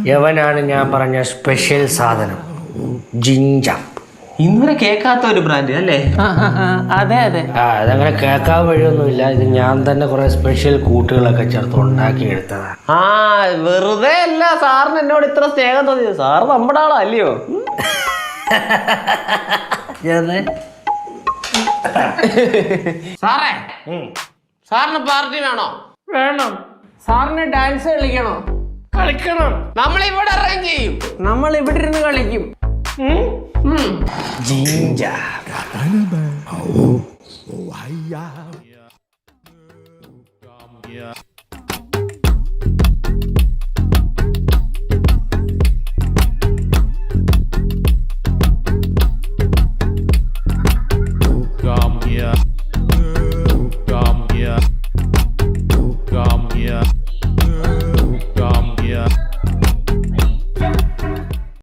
യവനാണ് ഞാൻ പറഞ്ഞ സ്പെഷ്യൽ സാധനം ജിഞ്ചർ. ഇന്നുവരെ കേൾക്കാത്ത ഒരു ബ്രാൻഡ് അല്ലേ? അതെ അതെ. അതങ്ങനെ കേൾക്കാൻ വഴിയൊന്നുമില്ല. ഇത് ഞാൻ തന്നെ കുറെ സ്പെഷ്യൽ കൂട്ടുകളൊക്കെ ചേർത്ത് ഉണ്ടാക്കി എടുത്തതാണ്. വെറുതെ അല്ല സാറിന് എന്നോട് ഇത്ര സ്നേഹം തോന്നിയത്. സാറ് നമ്മുടെ ആളോ അല്ലയോ? സാറേ, സാറിന് പാർട്ടി വേണോ? വേണം. സാറിന് ഡാൻസ് കളിക്കണോ? കളിക്കണം. നമ്മളിവിടെ അറേഞ്ച് ചെയ്യും. നമ്മൾ ഇവിടെ ഇരുന്ന് കളിക്കും. ജിഞ്ചർ. Come here.